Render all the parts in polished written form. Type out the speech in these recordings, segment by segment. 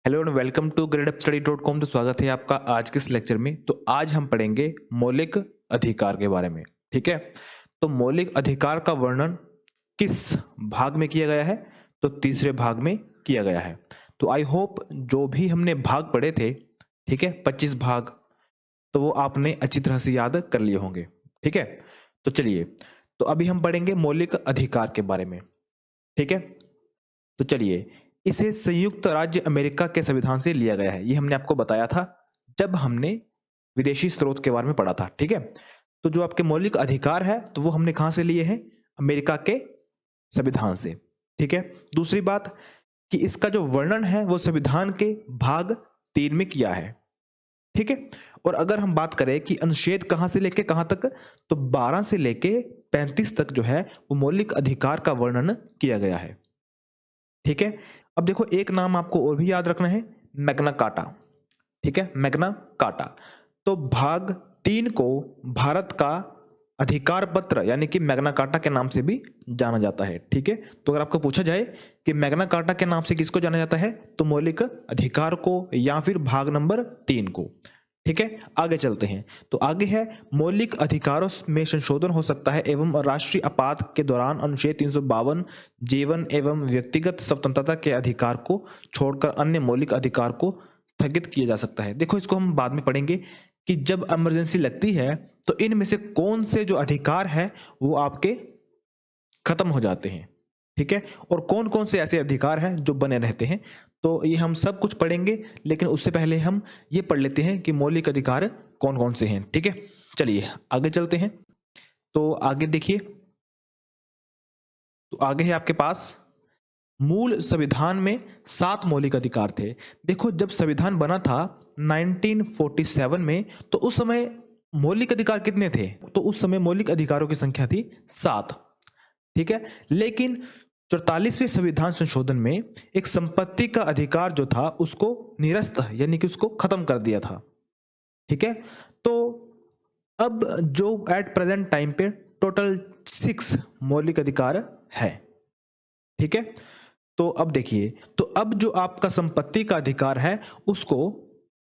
Hello and welcome to gradeupstudy.com। तो स्वागत है आपका आज के इस लेक्चर में। तो आज हम पढ़ेंगे मौलिक अधिकार के बारे में। ठीक है, तो मौलिक अधिकार का वर्णन किस भाग में किया गया है? तो तीसरे भाग में किया गया है। तो आई होप जो भी हमने भाग पढ़े थे, ठीक है, 25 भाग, तो वो आपने अच्छी तरह से याद कर लिए होंगे। ठीक है, तो चलिए, तो अभी हम पढ़ेंगे मौलिक अधिकार के बारे में। ठीक है, तो चलिए, इसे संयुक्त राज्य अमेरिका के संविधान से लिया गया है। ये हमने आपको बताया था जब हमने विदेशी स्रोत के बारे में पढ़ा था। ठीक है, तो जो आपके मौलिक अधिकार है तो वो हमने कहां से लिए हैं? अमेरिका के संविधान से। ठीक है, दूसरी बात कि इसका जो वर्णन है वो संविधान के भाग 3 में किया है। ठीक है, और अगर हम बात करें कि अनुच्छेद कहां से लेके कहां तक, तो 12 से लेके 35 तक जो है वो मौलिक अधिकार का वर्णन किया गया है। ठीक है, अब देखो, एक नाम आपको और भी याद रखना है, मैग्ना कार्टा। ठीक है, मैग्ना कार्टा। तो भाग 3 को भारत का अधिकार पत्र यानी कि मैग्ना कार्टा के नाम से भी जाना जाता है। ठीक है, तो अगर आपको पूछा जाए कि मैग्ना कार्टा के नाम से किसको जाना जाता है, तो मौलिक अधिकार को या फिर भाग नंबर 3 को। ठीक है, आगे चलते हैं। तो आगे है, मौलिक अधिकारों में संशोधन हो सकता है एवं राष्ट्रीय आपात के दौरान अनुच्छेद 352 जीवन एवं व्यक्तिगत स्वतंत्रता के अधिकार को छोड़कर अन्य मौलिक अधिकार को स्थगित किया जा सकता है। देखो, इसको हम बाद में पढ़ेंगे कि जब इमरजेंसी लगती है तो इनमें से कौन से जो अधिकार है वो आपके खत्म हो जाते हैं। ठीक है, और कौन कौन से ऐसे अधिकार हैं जो बने रहते हैं, तो ये हम सब कुछ पढ़ेंगे। लेकिन उससे पहले हम ये पढ़ लेते हैं कि मौलिक अधिकार कौन कौन से हैं। ठीक है, चलिए आगे चलते हैं। तो आगे देखिए, तो आगे है आपके पास, मूल संविधान में 7 मौलिक अधिकार थे। देखो, जब संविधान बना था 1947 में, तो उस समय मौलिक अधिकार कितने थे? तो उस समय मौलिक अधिकारों की संख्या थी 7। ठीक है, लेकिन 44वें संविधान संशोधन में एक संपत्ति का अधिकार जो था उसको निरस्त यानी कि उसको खत्म कर दिया था। ठीक है, तो अब जो एट प्रेजेंट टाइम पे टोटल 6 मौलिक अधिकार है। ठीक है, तो अब देखिए, तो अब जो आपका संपत्ति का अधिकार है उसको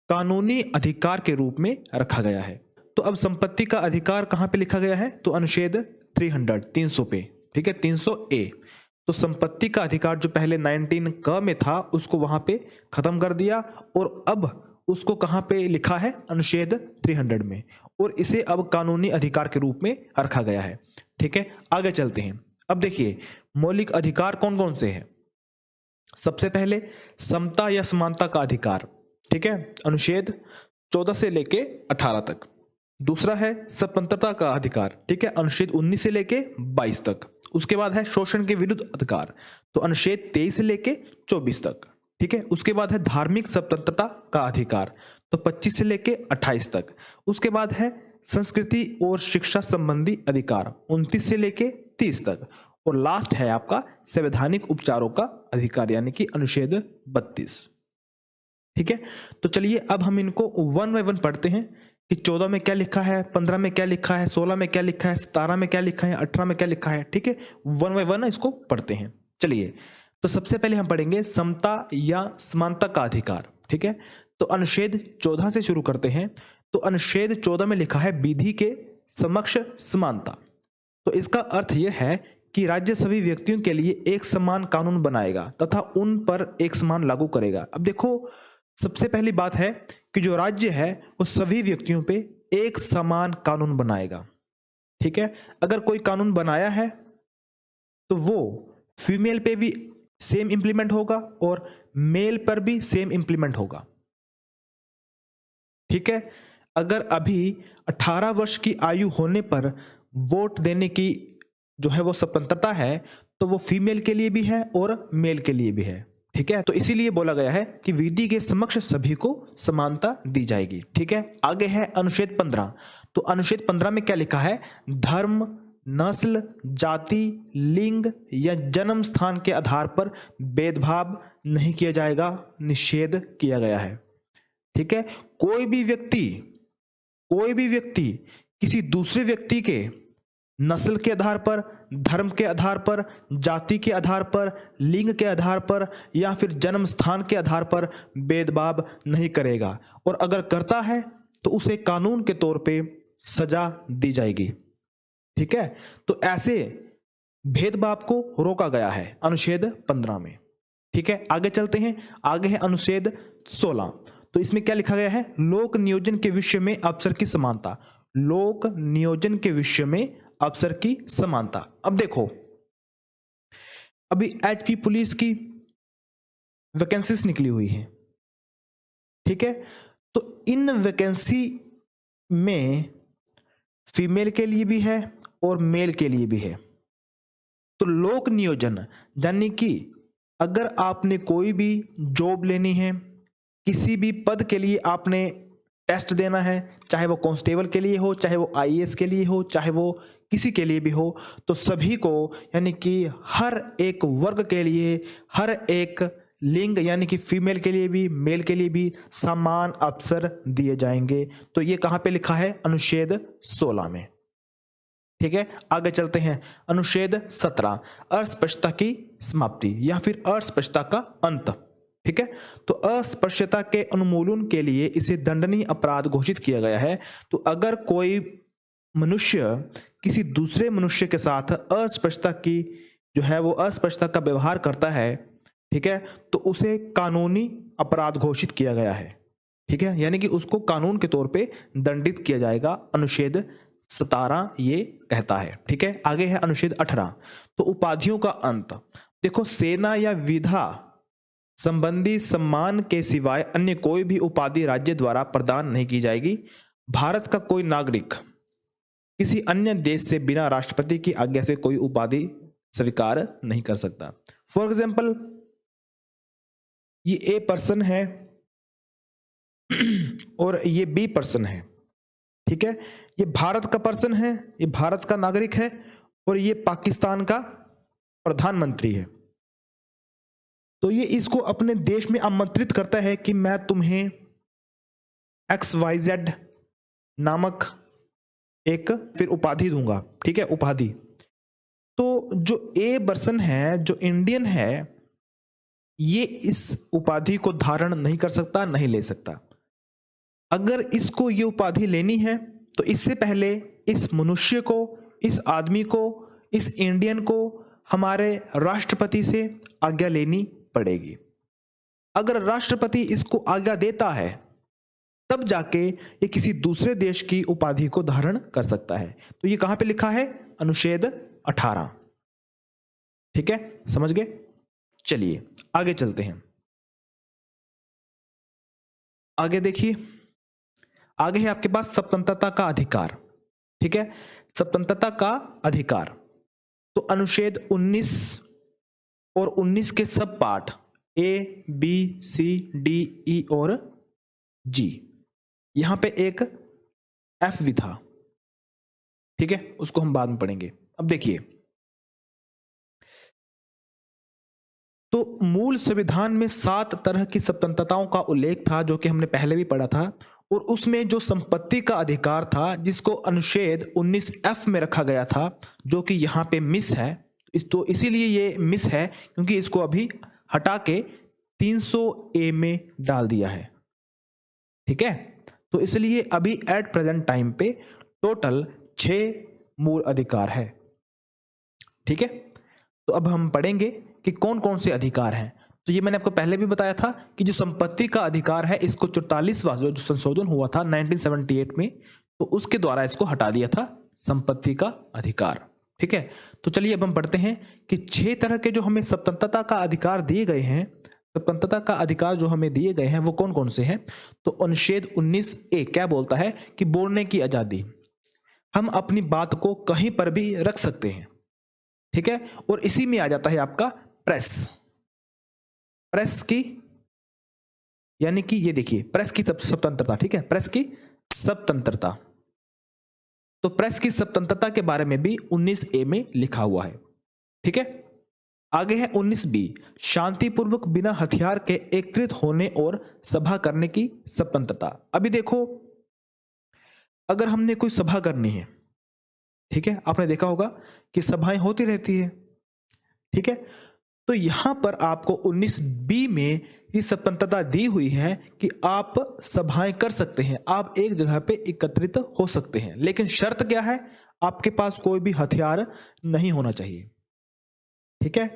कानूनी अधिकार के रूप में रखा गया है। तो अब संपत्ति का अधिकार कहां पे लिखा गया है? तो अनुच्छेद 300 पे। ठीक है, 300 ए। तो संपत्ति का अधिकार जो पहले 19 क में था उसको वहां पे खत्म कर दिया और अब उसको कहां पे लिखा है? अनुच्छेद 300 में, और इसे अब कानूनी अधिकार के रूप में रखा गया है। ठीक है, आगे चलते हैं। अब देखिए, मौलिक अधिकार कौन कौन से हैं। सबसे पहले समता या समानता का अधिकार। ठीक है, अनुच्छेद 14 से लेके 18 तक। दूसरा है स्वतंत्रता का अधिकार। ठीक है, अनुच्छेद 19 से लेके 22 तक। उसके बाद है शोषण के विरुद्ध अधिकार, तो अनुच्छेद 23 से लेके 24 तक। ठीक है, उसके बाद है धार्मिक स्वतंत्रता का अधिकार, तो 25 से लेके 28 तक। उसके बाद है संस्कृति और शिक्षा संबंधी अधिकार, 29 से लेके 30 तक। और लास्ट है आपका संवैधानिक उपचारों का अधिकार यानी कि अनुच्छेद 32। ठीक है, तो चलिए अब हम इनको वन बाय वन पढ़ते हैं कि 14 में क्या लिखा है, 15 में क्या लिखा है, 16 में क्या लिखा है, 17 में क्या लिखा है, 18 में क्या लिखा है। ठीक है, वन बाय वन इसको पढ़ते हैं। चलिए, तो सबसे पहले हम पढ़ेंगे समता या समानता का अधिकार। ठीक है, तो अनुच्छेद 14 से शुरू करते हैं। तो अनुच्छेद 14 में लिखा है विधि के समक्ष समानता। तो इसका अर्थ यह है कि राज्य सभी व्यक्तियों के लिए एक समान कानून बनाएगा तथा उन पर एक समान लागू करेगा। अब देखो, सबसे पहली बात है कि जो राज्य है वो सभी व्यक्तियों पे एक समान कानून बनाएगा। ठीक है, अगर कोई कानून बनाया है तो वो फीमेल पे भी सेम इंप्लीमेंट होगा और मेल पर भी सेम इंप्लीमेंट होगा। ठीक है, अगर अभी 18 वर्ष की आयु होने पर वोट देने की जो है वो स्वतंत्रता है, तो वो फीमेल के लिए भी है और मेल के लिए भी है। ठीक है, तो इसीलिए बोला गया है कि विधि के समक्ष सभी को समानता दी जाएगी। ठीक है, आगे है अनुच्छेद 15। तो अनुच्छेद 15 में क्या लिखा है? धर्म, नस्ल, जाति, लिंग या जन्म स्थान के आधार पर भेदभाव नहीं किया जाएगा, निषेध किया गया है। ठीक है, कोई भी व्यक्ति किसी दूसरे व्यक्ति के नस्ल के आधार पर, धर्म के आधार पर, जाति के आधार पर, लिंग के आधार पर या फिर जन्म स्थान के आधार पर भेदभाव नहीं करेगा, और अगर करता है तो उसे कानून के तौर पे सजा दी जाएगी। ठीक है, तो ऐसे भेदभाव को रोका गया है अनुच्छेद 15 में। ठीक है, आगे चलते हैं। आगे है अनुच्छेद 16। तो इसमें क्या लिखा गया है? लोक नियोजन के विषय में अफसर की समानता। लोक नियोजन के विषय में अफसर की समानता। अब देखो, अभी एचपी पुलिस की वैकेंसीज निकली हुई है। ठीक है, तो इन वैकेंसी में फीमेल के लिए भी है और मेल के लिए भी है। तो लोक नियोजन यानी कि अगर आपने कोई भी जॉब लेनी है, किसी भी पद के लिए आपने टेस्ट देना है, चाहे वो कांस्टेबल के लिए हो, चाहे वो आईएएस के लिए हो, चाहे वो किसी के लिए भी हो, तो सभी को यानी कि हर एक वर्ग के लिए, हर एक लिंग यानी कि फीमेल के लिए भी, मेल के लिए भी समान अवसर दिए जाएंगे। तो ये कहां पे लिखा है? अनुच्छेद 16 में। ठीक है, आगे चलते हैं। अनुच्छेद 17, अस्पृश्यता की समाप्ति या फिर अस्पृश्यता का अंत। ठीक है, तो अस्पृश्यता के उन्मूलन के लिए इसे दंडनीय अपराध घोषित किया गया है। तो अगर कोई मनुष्य किसी दूसरे मनुष्य के साथ अस्पृश्यता की जो है वो अस्पृश्यता का व्यवहार करता है, ठीक है, तो उसे कानूनी अपराध घोषित किया गया है। ठीक है, यानी कि उसको कानून के तौर पे दंडित किया जाएगा। अनुच्छेद 17 ये कहता है। ठीक है, आगे है अनुच्छेद 18। तो उपाधियों का अंत। देखो, सेना या विधा संबंधी सम्मान के सिवाय अन्य कोई भी उपाधि राज्य द्वारा प्रदान नहीं की जाएगी। भारत का कोई नागरिक किसी अन्य देश से बिना राष्ट्रपति की आज्ञा से कोई उपाधि स्वीकार नहीं कर सकता। फॉर एग्जाम्पल, ये ए पर्सन है और ये बी पर्सन है। ठीक है, ये भारत का पर्सन है, ये भारत का नागरिक है, और ये पाकिस्तान का प्रधानमंत्री है। तो ये इसको अपने देश में आमंत्रित करता है कि मैं तुम्हें XYZ नामक एक फिर उपाधि दूंगा। ठीक है, उपाधि। तो जो ए पर्सन है, जो इंडियन है, ये इस उपाधि को धारण नहीं कर सकता, नहीं ले सकता। अगर इसको ये उपाधि लेनी है तो इससे पहले इस मनुष्य को, इस आदमी को, इस इंडियन को हमारे राष्ट्रपति से आज्ञा लेनी पड़ेगी। अगर राष्ट्रपति इसको आज्ञा देता है तब जाके ये किसी दूसरे देश की उपाधि को धारण कर सकता है। तो ये कहां पे लिखा है? अनुच्छेद 18। ठीक है, समझ गए? चलिए आगे चलते हैं। आगे देखिए, आगे है आपके पास स्वतंत्रता का अधिकार। ठीक है, स्वतंत्रता का अधिकार। तो अनुच्छेद 19 और 19 के सब part A, B, C, D, E और जी, यहां पे एक एफ भी था। ठीक है, उसको हम बाद में पढ़ेंगे। अब देखिए, तो मूल संविधान में 7 तरह की स्वतंत्रताओं का उल्लेख था, जो कि हमने पहले भी पढ़ा था, और उसमें जो संपत्ति का अधिकार था जिसको अनुच्छेद 19F में रखा गया था, जो कि यहां पे मिस है, तो इसीलिए ये मिस है क्योंकि इसको अभी हटा के 300A में डाल दिया है। ठीक है, तो इसलिए अभी एट प्रेजेंट टाइम पे टोटल 6 मूल अधिकार है। ठीक है, तो अब हम पढ़ेंगे कि कौन कौन से अधिकार हैं। तो ये मैंने आपको पहले भी बताया था कि जो संपत्ति का अधिकार है, इसको 44वां जो संशोधन हुआ था 1978 में, तो उसके द्वारा इसको हटा दिया था संपत्ति का अधिकार। ठीक है, तो चलिए अब हम पढ़ते हैं कि 6 तरह के जो हमें स्वतंत्रता का अधिकार दिए गए हैं, स्वतंत्रता का अधिकार जो हमें दिए गए हैं वो कौन कौन से हैं। तो अनुच्छेद 19A क्या बोलता है कि बोलने की आजादी, हम अपनी बात को कहीं पर भी रख सकते हैं। ठीक है, और इसी में आ जाता है आपका प्रेस। प्रेस की यानी कि ये देखिए, प्रेस की स्वतंत्रता। ठीक है, प्रेस की स्वतंत्रता। तो प्रेस की स्वतंत्रता के बारे में भी 19A में लिखा हुआ है। ठीक है, आगे है 19B, शांतिपूर्वक बिना हथियार के एकत्रित होने और सभा करने की स्वतंत्रता। अभी देखो, अगर हमने कोई सभा करनी है ठीक है, आपने देखा होगा कि सभाएं होती रहती है। ठीक है, तो यहां पर आपको 19 बी में ये स्वतंत्रता दी हुई है कि आप सभाएं कर सकते हैं, आप एक जगह पे एकत्रित हो सकते हैं, लेकिन शर्त क्या है, आपके पास कोई भी हथियार नहीं होना चाहिए। ठीक है,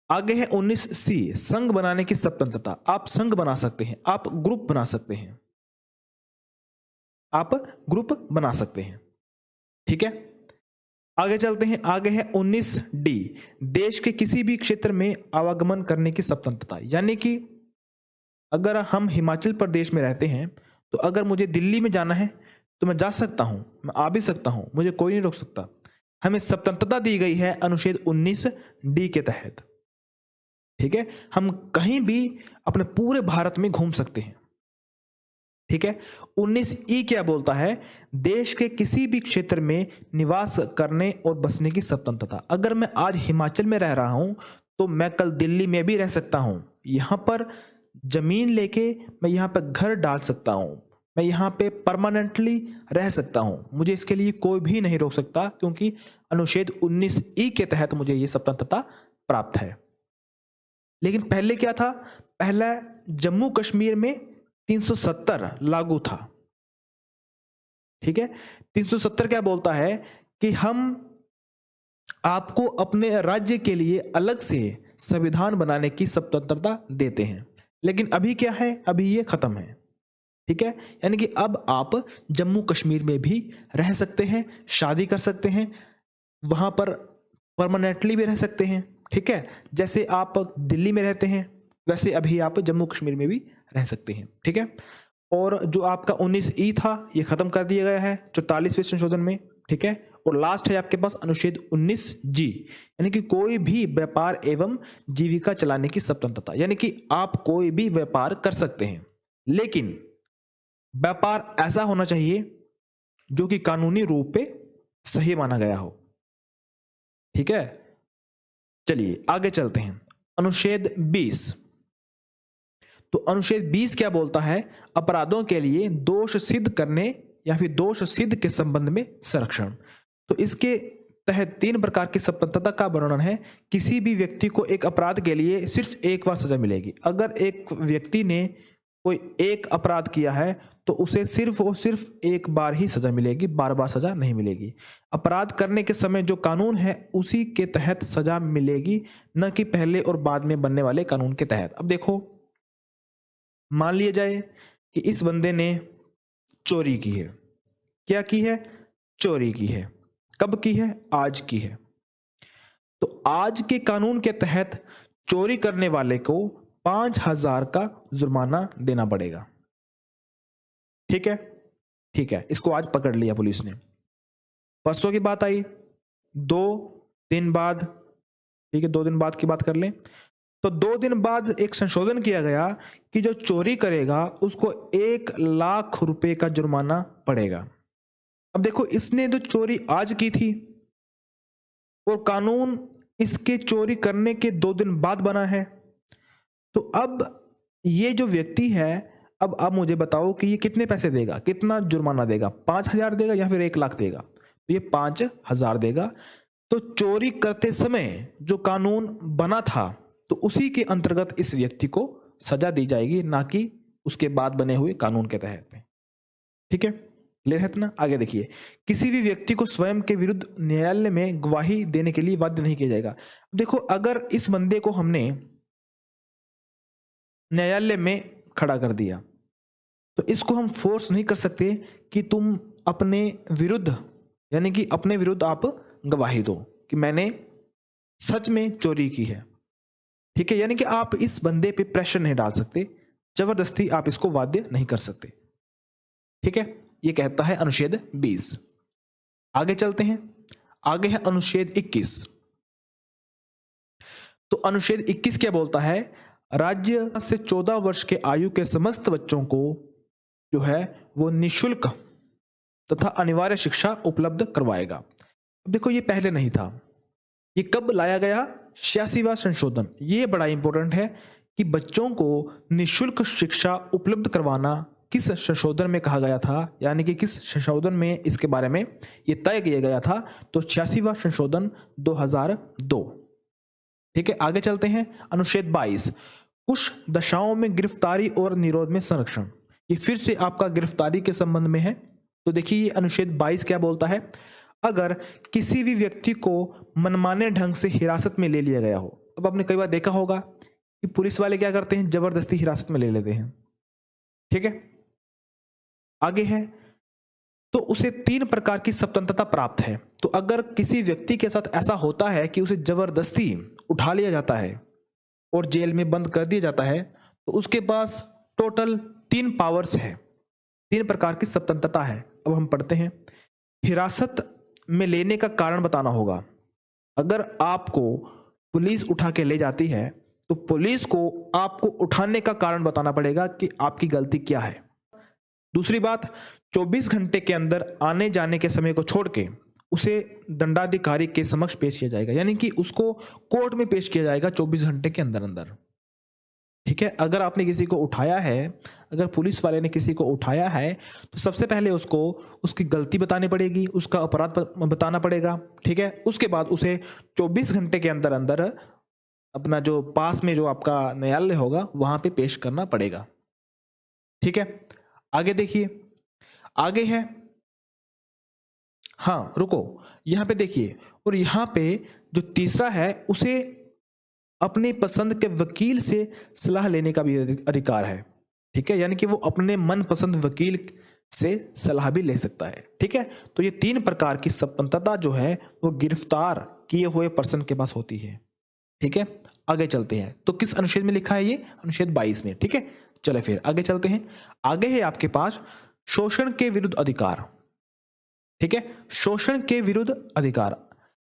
आगे है 19 सी, संघ बनाने की स्वतंत्रता। आप संघ बना सकते हैं, आप ग्रुप बना सकते हैं, आप ग्रुप बना सकते हैं। ठीक है, आगे चलते हैं। आगे है 19 डी, देश के किसी भी क्षेत्र में आवागमन करने की स्वतंत्रता। यानी कि अगर हम हिमाचल प्रदेश में रहते हैं तो अगर मुझे दिल्ली में जाना है तो मैं जा सकता हूं, मैं आ भी सकता हूं, मुझे कोई नहीं रोक सकता। हमें स्वतंत्रता दी गई है अनुच्छेद 19 डी के तहत। ठीक है, हम कहीं भी अपने पूरे भारत में घूम सकते हैं। ठीक है, 19 ई क्या बोलता है, देश के किसी भी क्षेत्र में निवास करने और बसने की स्वतंत्रता। अगर मैं आज हिमाचल में रह रहा हूं तो मैं कल दिल्ली में भी रह सकता हूं। यहां पर जमीन लेके मैं यहां पर घर डाल सकता हूं, मैं यहां पे परमानेंटली रह सकता हूं, मुझे इसके लिए कोई भी नहीं रोक सकता, क्योंकि अनुच्छेद 19 ई के तहत मुझे यह स्वतंत्रता प्राप्त है। लेकिन पहले क्या था, पहला जम्मू कश्मीर में 370 लागू था। ठीक है, 370 क्या बोलता है कि हम आपको अपने राज्य के लिए अलग से संविधान बनाने की स्वतंत्रता देते हैं। लेकिन अभी क्या है, अभी ये खत्म है। ठीक है, यानी कि अब आप जम्मू कश्मीर में भी रह सकते हैं, शादी कर सकते हैं, वहां पर परमानेंटली भी रह सकते हैं। ठीक है, जैसे आप दिल्ली में रहते हैं वैसे अभी आप जम्मू कश्मीर में भी रह सकते हैं। ठीक है, और जो आपका 19 ई था ये खत्म कर दिया गया है 44वें संशोधन में। ठीक है, और लास्ट है आपके पास अनुच्छेद 19 जी, यानी कि कोई भी व्यापार एवं जीविका चलाने की स्वतंत्रता। यानी कि आप कोई भी व्यापार कर सकते हैं, लेकिन व्यापार ऐसा होना चाहिए जो कि कानूनी रूप पे सही माना गया हो। ठीक है, चलिए आगे चलते हैं। अनुच्छेद 20, तो अनुच्छेद 20 क्या बोलता है, अपराधों के लिए दोष सिद्ध करने या फिर दोष सिद्ध के संबंध में संरक्षण। तो इसके तहत 3 प्रकार की स्वतंत्रता का वर्णन है। किसी भी व्यक्ति को एक अपराध के लिए सिर्फ एक बार सजा मिलेगी। अगर एक व्यक्ति ने कोई एक अपराध किया है तो उसे सिर्फ और सिर्फ एक बार ही सजा मिलेगी, बार बार सजा नहीं मिलेगी। अपराध करने के समय जो कानून है उसी के तहत सजा मिलेगी, न कि पहले और बाद में बनने वाले कानून के तहत। अब देखो, मान लिया जाए कि इस बंदे ने चोरी की है। क्या की है, चोरी की है। कब की है, आज की है। तो आज के कानून के तहत चोरी करने वाले को 5,000 का जुर्माना देना पड़ेगा। ठीक है, ठीक है, इसको आज पकड़ लिया पुलिस ने। परसों की बात आई, 2 दिन बाद, ठीक है 2 दिन बाद की बात कर लें, तो 2 दिन बाद एक संशोधन किया गया कि जो चोरी करेगा उसको 1,00,000 रुपए का जुर्माना पड़ेगा। अब देखो, इसने जो चोरी आज की थी और कानून इसके चोरी करने के 2 दिन बाद बना है, तो अब ये जो व्यक्ति है, अब आप मुझे बताओ कि ये कितने पैसे देगा, कितना जुर्माना देगा, 5,000 देगा या फिर 1,00,000 देगा? तो ये 5,000 देगा। तो चोरी करते समय जो कानून बना था तो उसी के अंतर्गत इस व्यक्ति को सजा दी जाएगी, ना कि उसके बाद बने हुए कानून के तहत में। ठीक है, क्लियर है ना? आगे देखिए, किसी भी व्यक्ति को स्वयं के विरुद्ध न्यायालय में गवाही देने के लिए बाध्य नहीं किया जाएगा। देखो, अगर इस बंदे को हमने न्यायालय में खड़ा कर दिया तो इसको हम फोर्स नहीं कर सकते कि तुम अपने विरुद्ध, यानी कि अपने विरुद्ध आप गवाही दो कि मैंने सच में चोरी की है। ठीक है, यानी कि आप इस बंदे पे प्रेशर नहीं डाल सकते, जबरदस्ती आप इसको बाध्य नहीं कर सकते। ठीक है, ये कहता है अनुच्छेद 20। आगे चलते हैं, आगे है अनुच्छेद 21। तो अनुच्छेद 21 क्या बोलता है, राज्य से 14 वर्ष के आयु के समस्त बच्चों को जो है वो निःशुल्क तथा अनिवार्य शिक्षा उपलब्ध करवाएगा। अब देखो, ये पहले नहीं था, ये कब लाया गया, 86वां संशोधन। ये बड़ा इंपॉर्टेंट है कि बच्चों को निःशुल्क शिक्षा उपलब्ध करवाना किस संशोधन में कहा गया था, यानी कि किस संशोधन में इसके बारे में ये तय किया गया था? तो 86वां संशोधन 2002। ठीक है, आगे चलते हैं। अनुच्छेद 22, कुछ दशाओं में गिरफ्तारी और निरोध में संरक्षण। ये फिर से आपका गिरफ्तारी के संबंध में है। तो देखिए ये अनुच्छेद 22 क्या बोलता है? अगर किसी भी व्यक्ति को मनमाने ढंग से हिरासत में ले लिया गया हो। अब आपने कई बार देखा होगा कि पुलिस वाले क्या करते हैं, जबरदस्ती हिरासत में ले लेते हैं। ठीक है, आगे है, तो उसे 3 प्रकार की स्वतंत्रता प्राप्त है। तो अगर किसी व्यक्ति के साथ ऐसा होता है कि उसे जबरदस्ती उठा लिया जाता है और जेल में बंद कर दिया जाता है, तो उसके पास टोटल 3 पावर्स है, 3 प्रकार की स्वतंत्रता है। अब हम पढ़ते हैं। हिरासत में लेने का कारण बताना होगा। अगर आपको पुलिस उठा के ले जाती है तो पुलिस को आपको उठाने का कारण बताना पड़ेगा कि आपकी गलती क्या है। दूसरी बात, 24 घंटे के अंदर आने जाने के समय को छोड़ के उसे दंडाधिकारी के समक्ष पेश किया जाएगा, यानी कि उसको कोर्ट में पेश किया जाएगा 24 घंटे के अंदर अंदर। ठीक है, अगर आपने किसी को उठाया है, अगर पुलिस वाले ने किसी को उठाया है, तो सबसे पहले उसको उसकी गलती बतानी पड़ेगी, उसका अपराध बताना पड़ेगा। ठीक है, उसके बाद उसे 24 घंटे के अंदर अंदर अपना जो पास में जो आपका न्यायालय होगा वहां पे पेश करना पड़ेगा। ठीक है, आगे देखिए, आगे है, हाँ रुको, यहां पे देखिए, और यहां पे जो तीसरा है उसे अपनी पसंद के वकील से सलाह लेने का भी अधिकार है। ठीक है, यानी कि वो अपने मनपसंद वकील से सलाह भी ले सकता है। ठीक है, तो ये 3 प्रकार की स्वतंत्रता जो है वो गिरफ्तार किए हुए पर्सन के पास होती है। ठीक है, आगे चलते हैं। तो किस अनुच्छेद में लिखा है ये? अनुच्छेद 22 में। ठीक है, चले फिर आगे चलते हैं। आगे है आपके पास शोषण के विरुद्ध अधिकार। ठीक है, शोषण के विरुद्ध अधिकार।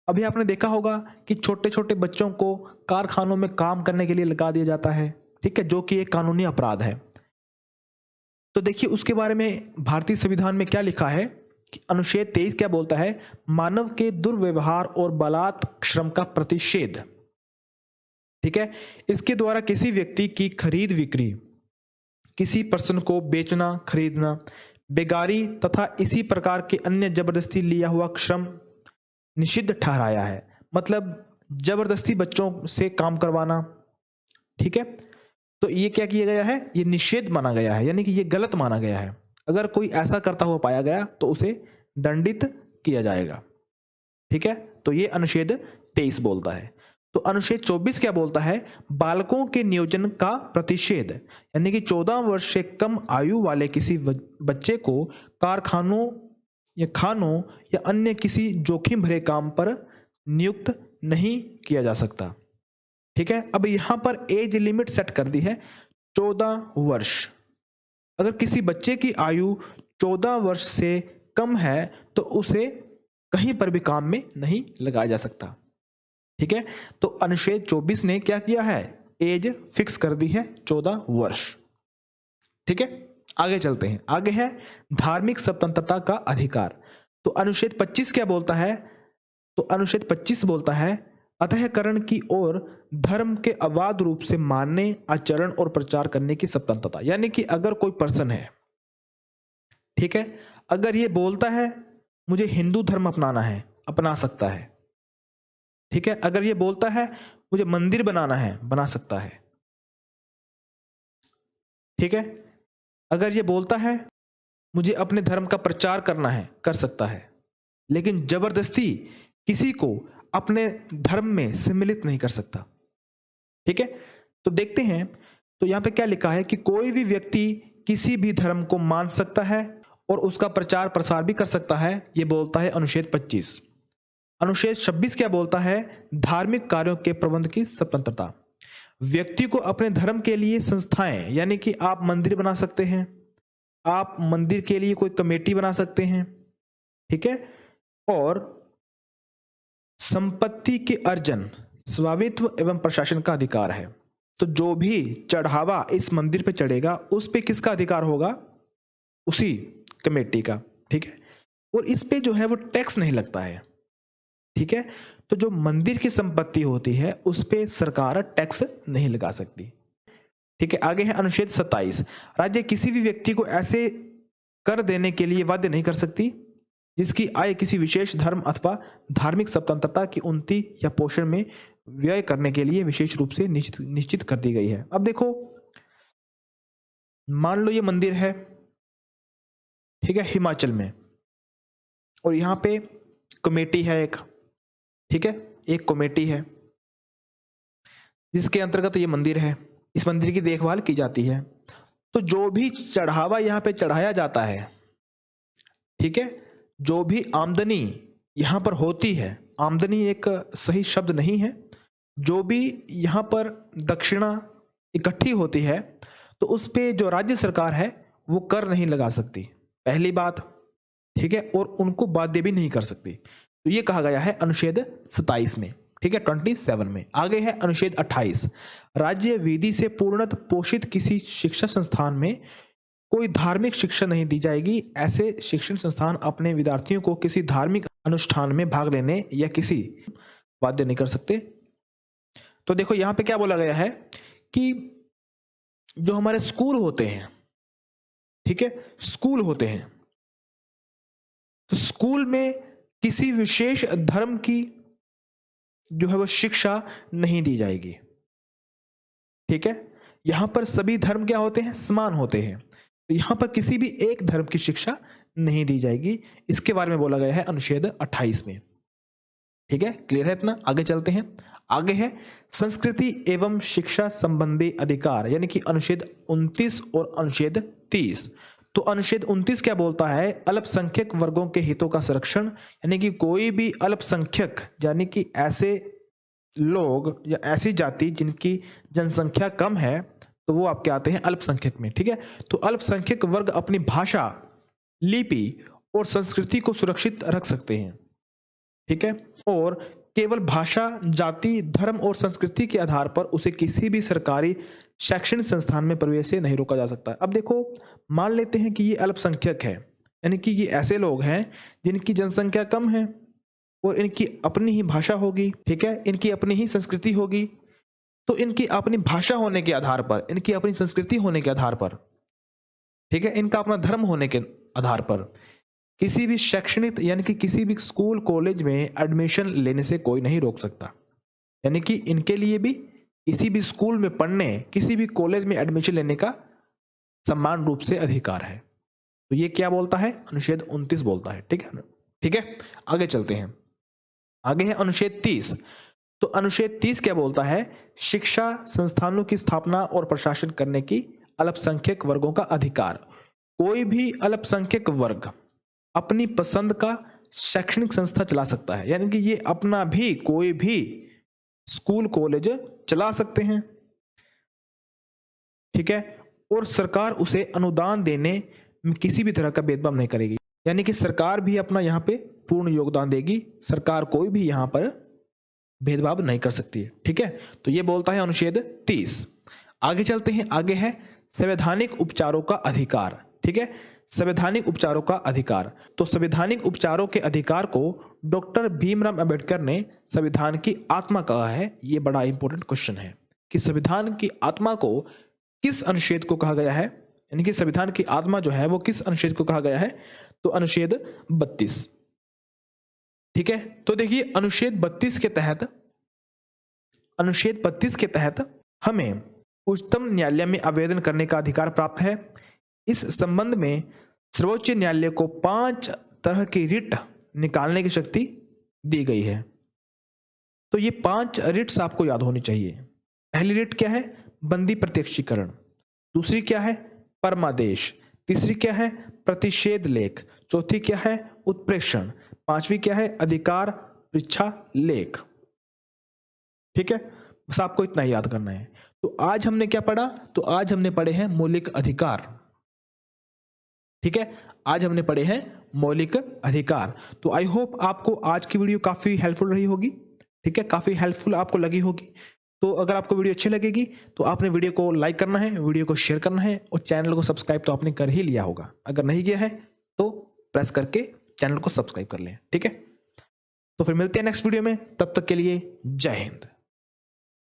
अभी आपने देखा होगा कि छोटे छोटे बच्चों को कारखानों में काम करने के लिए लगा दिया जाता है। ठीक है, जो कि एक कानूनी अपराध है। तो देखिए उसके बारे में भारतीय संविधान में क्या लिखा है कि अनुच्छेद 23 क्या बोलता है? मानव के दुर्व्यवहार और बलात् श्रम का प्रतिषेध। ठीक है, इसके द्वारा किसी व्यक्ति की खरीद बिक्री, किसी पर्सन को बेचना खरीदना, बेगारी तथा इसी प्रकार के अन्य जबरदस्ती लिया हुआ श्रम निषिद्ध ठहराया है। मतलब जबरदस्ती बच्चों से काम करवाना। ठीक है, तो ये क्या किया गया है? ये निषेध माना गया है, यानी कि ये गलत माना गया है। अगर कोई ऐसा करता हुआ पाया गया तो उसे दंडित किया जाएगा। ठीक है, तो ये अनुच्छेद 23 बोलता है। तो अनुच्छेद 24 क्या बोलता है? बालकों के नियोजन का प्रतिषेध, यानी कि 14 वर्ष से कम आयु वाले किसी बच्चे को कारखानों या खानों या अन्य किसी जोखिम भरे काम पर नियुक्त नहीं किया जा सकता। ठीक है, अब यहां पर एज लिमिट सेट कर दी है 14 वर्ष। अगर किसी बच्चे की आयु 14 वर्ष से कम है तो उसे कहीं पर भी काम में नहीं लगाया जा सकता। ठीक है, तो अनुच्छेद 24 ने क्या किया है? एज फिक्स कर दी है 14 वर्ष। ठीक है, आगे चलते हैं। आगे है धार्मिक स्वतंत्रता का अधिकार। तो अनुच्छेद 25 क्या बोलता है? तो अनुच्छेद 25 बोलता है अतःकरण की ओर धर्म के अबाध रूप से मानने, आचरण और प्रचार करने की स्वतंत्रता। यानी कि अगर कोई पर्सन है, ठीक है, अगर ये बोलता है मुझे हिंदू धर्म अपनाना है, अपना सकता है। ठीक है, अगर ये बोलता है मुझे मंदिर बनाना है, बना सकता है। ठीक है, अगर ये बोलता है मुझे अपने धर्म का प्रचार करना है, कर सकता है। लेकिन जबरदस्ती किसी को अपने धर्म में सम्मिलित नहीं कर सकता। ठीक है, तो देखते हैं। तो यहां पे क्या लिखा है कि कोई भी व्यक्ति किसी भी धर्म को मान सकता है और उसका प्रचार प्रसार भी कर सकता है। यह बोलता है अनुच्छेद 25। अनुच्छेद 26 क्या बोलता है? धार्मिक कार्यों के प्रबंध की स्वतंत्रता। व्यक्ति को अपने धर्म के लिए संस्थाएं, यानी कि आप मंदिर बना सकते हैं, आप मंदिर के लिए कोई कमेटी बना सकते हैं। ठीक है, और संपत्ति के अर्जन, स्वामित्व एवं प्रशासन का अधिकार है। तो जो भी चढ़ावा इस मंदिर पे चढ़ेगा उस पे किसका अधिकार होगा? उसी कमेटी का। ठीक है, और इस पे जो है वो टैक्स नहीं लगता है। ठीक है, तो जो मंदिर की संपत्ति होती है उस पे सरकार टैक्स नहीं लगा सकती। ठीक है, आगे है अनुच्छेद 27, राज्य किसी भी व्यक्ति को ऐसे कर देने के लिए बाध्य नहीं कर सकती जिसकी आय किसी विशेष धर्म अथवा धार्मिक स्वतंत्रता की उन्नति या पोषण में व्यय करने के लिए विशेष रूप से निश्चित कर दी गई है। अब देखो, मान लो ये मंदिर है, ठीक है, हिमाचल में, और यहां पे कमेटी है एक, ठीक है, एक कमेटी है जिसके अंतर्गत ये मंदिर है, इस मंदिर की देखभाल की जाती है। तो जो भी चढ़ावा यहां पे चढ़ाया जाता है, ठीक है, जो भी आमदनी यहां पर होती है, आमदनी एक सही शब्द नहीं है, जो भी यहां पर दक्षिणा इकट्ठी होती है तो उस पे जो राज्य सरकार है वो कर नहीं लगा सकती, पहली बात, ठीक है, और उनको बाध्य भी नहीं कर सकती। तो ये कहा गया है अनुच्छेद 27 में, ठीक है, 27 में। आगे है अनुच्छेद 28, राज्य विधि से पूर्णतः पोषित किसी शिक्षा संस्थान में कोई धार्मिक शिक्षा नहीं दी जाएगी। ऐसे शिक्षण संस्थान अपने विद्यार्थियों को किसी धार्मिक अनुष्ठान में भाग लेने या किसी बाध्य नहीं कर सकते। तो देखो यहां पे क्या बोला गया है कि जो हमारे स्कूल होते हैं, ठीक है, स्कूल होते हैं, तो स्कूल में किसी विशेष धर्म की जो है वो शिक्षा नहीं दी जाएगी, ठीक है। यहां पर सभी धर्म क्या होते हैं, समान होते हैं, तो यहां पर किसी भी एक धर्म की शिक्षा नहीं दी जाएगी। इसके बारे में बोला गया है अनुच्छेद 28 में, ठीक है, क्लियर है इतना। आगे चलते हैं, आगे है संस्कृति एवं शिक्षा संबंधी अधिकार, यानी कि अनुच्छेद 29 और अनुच्छेद 30। तो अनुच्छेद 29 क्या बोलता है, अल्पसंख्यक वर्गों के हितों का संरक्षण, यानी कि कोई भी अल्पसंख्यक यानी कि ऐसे लोग या ऐसी जाति जिनकी जनसंख्या कम है, तो वो आपके आते हैं अल्पसंख्यक में, ठीक है। तो अल्पसंख्यक वर्ग अपनी भाषा, लिपि और संस्कृति को सुरक्षित रख सकते हैं, ठीक है, और केवल भाषा, जाति, धर्म और संस्कृति के आधार पर उसे किसी भी सरकारी शैक्षणिक संस्थान में प्रवेश से नहीं रोका जा सकता। अब देखो, मान लेते हैं कि ये अल्पसंख्यक है, यानी कि ये ऐसे लोग हैं जिनकी जनसंख्या कम है और इनकी अपनी ही भाषा होगी, ठीक है, इनकी अपनी ही संस्कृति होगी। तो इनकी अपनी भाषा होने के आधार पर, इनकी अपनी संस्कृति होने के आधार पर, ठीक है, इनका अपना धर्म होने के आधार पर किसी भी शैक्षणिक यानी कि किसी भी स्कूल कॉलेज में एडमिशन लेने से कोई नहीं रोक सकता। यानी कि इनके लिए भी किसी भी स्कूल में पढ़ने, किसी भी कॉलेज में एडमिशन लेने का समान रूप से अधिकार है। तो ये क्या बोलता है, अनुच्छेद 29 बोलता है, ठीक है ना, ठीक है। आगे चलते हैं, आगे है अनुच्छेद 30। तो अनुच्छेद 30 क्या बोलता है, शिक्षा संस्थानों की स्थापना और प्रशासन करने की अल्पसंख्यक वर्गों का अधिकार। कोई भी अल्पसंख्यक वर्ग अपनी पसंद का शैक्षणिक संस्था चला सकता है, यानी कि ये अपना भी कोई भी स्कूल कॉलेज चला सकते हैं, ठीक है, और सरकार उसे अनुदान देने में किसी भी तरह का भेदभाव नहीं करेगी, यानी कि सरकार भी अपना यहाँ पे पूर्ण योगदान देगी, सरकार कोई भी यहाँ पर भेदभाव नहीं कर सकती है, ठीक है। तो ये बोलता है अनुच्छेद 30। आगे चलते हैं, आगे है संवैधानिक उपचारों का अधिकार, ठीक है, संवैधानिक उपचारों का अधिकार। तो संवैधानिक उपचारों के अधिकार को डॉक्टर भीमराव अंबेडकर ने संविधान की आत्मा कहा है। ये बड़ा इंपॉर्टेंट क्वेश्चन है कि संविधान की आत्मा को किस अनुच्छेद को कहा गया है, यानी कि संविधान की आत्मा जो है वो किस अनुच्छेद को कहा गया है, तो अनुच्छेद 32, ठीक है। तो देखिए अनुच्छेद 32 के तहत, अनुच्छेद 32 के तहत हमें उच्चतम न्यायालय में आवेदन करने का अधिकार प्राप्त है। इस संबंध में सर्वोच्च न्यायालय को 5 तरह की रिट निकालने की शक्ति दी गई है। तो ये 5 रिट्स आपको याद होनी चाहिए। पहली रिट क्या है, बंदी प्रत्यक्षीकरण। दूसरी क्या है, परमादेश। तीसरी क्या है, प्रतिषेध लेख। चौथी क्या है, उत्प्रेषण। पांचवी क्या है, अधिकार परीक्षा लेख, ठीक है। बस आपको इतना ही याद करना है। तो आज हमने क्या पढ़ा, तो आज हमने पढ़े हैं मौलिक अधिकार, ठीक है, आज हमने पढ़े हैं मौलिक अधिकार। तो आई होप आपको आज की वीडियो काफी हेल्पफुल रही होगी, ठीक है, काफी हेल्पफुल आपको लगी होगी। तो अगर आपको वीडियो अच्छी लगेगी तो आपने वीडियो को लाइक करना है, वीडियो को शेयर करना है, और चैनल को सब्सक्राइब तो आपने कर ही लिया होगा। अगर नहीं किया है तो प्रेस करके चैनल को सब्सक्राइब कर लें, ठीक है। तो फिर मिलते हैं नेक्स्ट वीडियो में, तब तक के लिए जय हिंद।